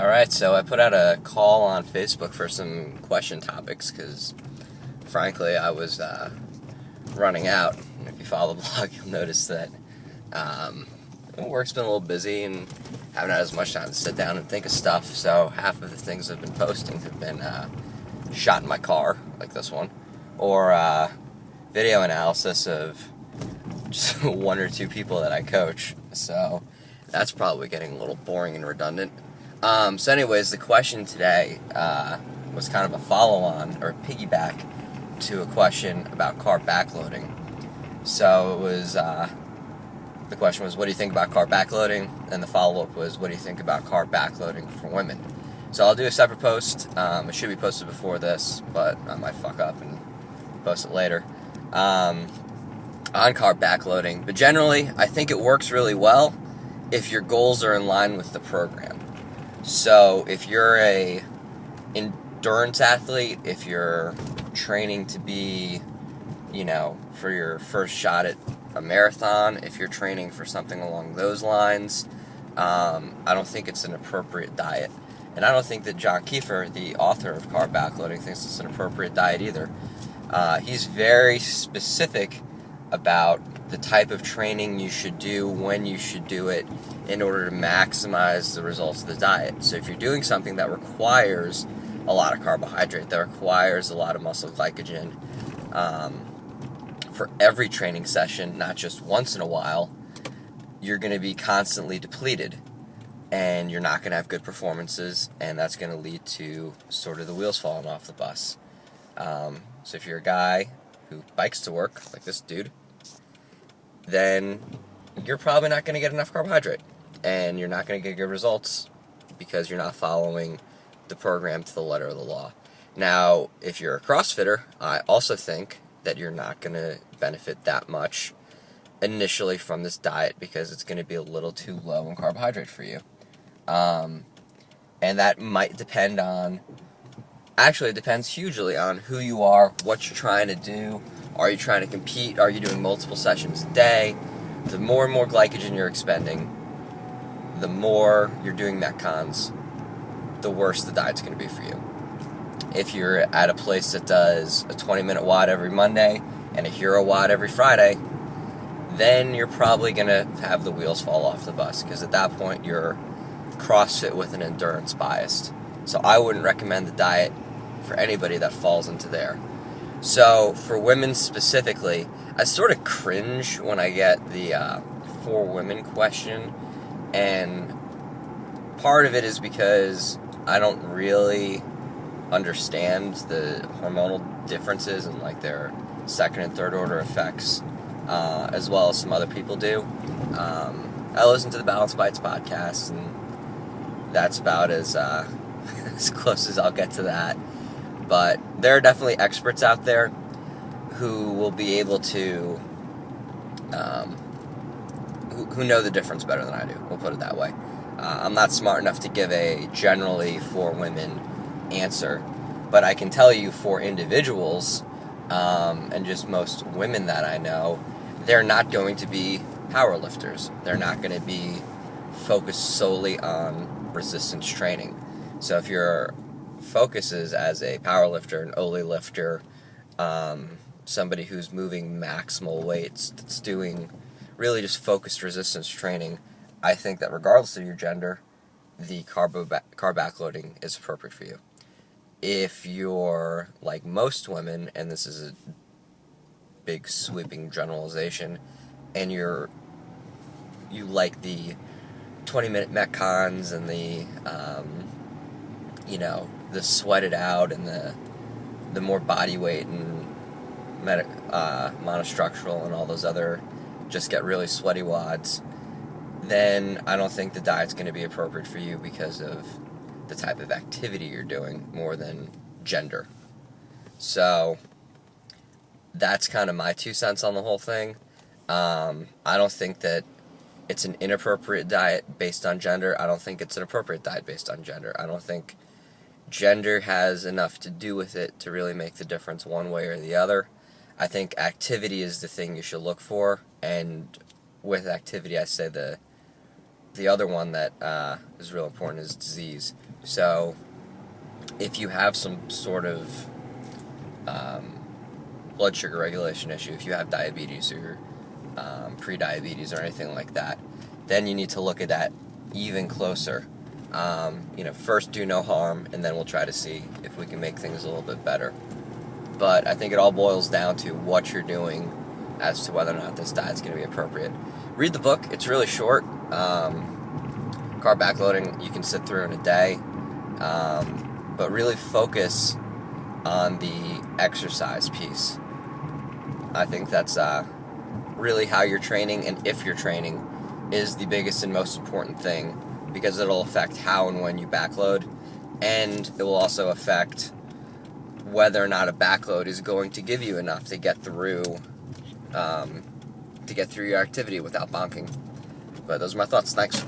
Alright, so I put out a call on Facebook for some question topics because, frankly, I was running out. And if you follow the blog, you'll notice that work's been a little busy and haven't had as much time to sit down and think of stuff. So half of the things I've been posting have been shot in my car, like this one, or video analysis of just one or two people that I coach. So that's probably getting a little boring and redundant. So anyways, the question today was kind of a follow-on or piggyback to a question about carb backloading. So it was, the question was, what do you think about carb backloading? And the follow-up was, what do you think about carb backloading for women? So I'll do a separate post. It should be posted before this, but I might fuck up and post it later. On carb backloading. But generally, I think it works really well if your goals are in line with the program. So if you're a endurance athlete, if you're training to be, for your first shot at a marathon, if you're training for something along those lines, I don't think it's an appropriate diet. And I don't think that John Kiefer, the author of Carb Backloading, thinks it's an appropriate diet either. He's very specific about the type of training you should do, when you should do it, in order to maximize the results of the diet. So if you're doing something that requires a lot of carbohydrate, that requires a lot of muscle glycogen, for every training session, not just once in a while, you're going to be constantly depleted, and you're not going to have good performances, and that's going to lead to sort of the wheels falling off the bus. So if you're a guy who bikes to work, like this dude, then you're probably not going to get enough carbohydrate, and you're not going to get good results because you're not following the program to the letter of the law. Now, if you're a CrossFitter, I also think that you're not going to benefit that much initially from this diet because it's going to be a little too low in carbohydrate for you. And that might depend on, actually it depends hugely on who you are, what you're trying to do. Are you trying to compete? Are you doing multiple sessions a day? The more and more glycogen you're expending, the more you're doing metcons, the worse the diet's going to be for you. If you're at a place that does a 20-minute WOD every Monday and a hero WOD every Friday, then you're probably going to have the wheels fall off the bus because at that point you're CrossFit with an endurance bias. So I wouldn't recommend the diet for anybody that falls into there. So for women specifically, I sort of cringe when I get the for women question, and part of it is because I don't really understand the hormonal differences and like their second and third order effects, as well as some other people do. I listen to the Balance Bites podcast, and that's about as as close as I'll get to that. But there are definitely experts out there who will be able to, who know the difference better than I do. We'll put it that way. I'm not smart enough to give a generally for women answer, but I can tell you for individuals, and just most women that I know, they're not going to be powerlifters. They're not going to be focused solely on resistance training. So if your focus is as a powerlifter, an Oli lifter, somebody who's moving maximal weights, that's doing really just focused resistance training, I think that regardless of your gender, the carb backloading is appropriate for you. If you're like most women, and this is a big sweeping generalization, and you like the 20-minute metcons and the the sweated out and the more body weight and monostructural and all those other just get really sweaty WODs, then I don't think the diet's going to be appropriate for you because of the type of activity you're doing more than gender. So that's kind of my 2 cents on the whole thing. I don't think that it's an inappropriate diet based on gender. I don't think it's an appropriate diet based on gender. I don't think gender has enough to do with it to really make the difference one way or the other. I think activity is the thing you should look for, and with activity I say the the other one that is real important is disease. So if you have some sort of blood sugar regulation issue, if you have diabetes or pre-diabetes or anything like that, then you need to look at that even closer. First do no harm, and then we'll try to see if we can make things a little bit better. But I think it all boils down to what you're doing as to whether or not this diet's going to be appropriate. Read the book. It's really short. Carb Backloading, you can sit through in a day. But really focus on the exercise piece. I think that's really how you're training, and if you're training, is the biggest and most important thing, because it'll affect how and when you backload, and it will also affect whether or not a backload is going to give you enough to get through your activity without bonking. But those are my thoughts. Thanks.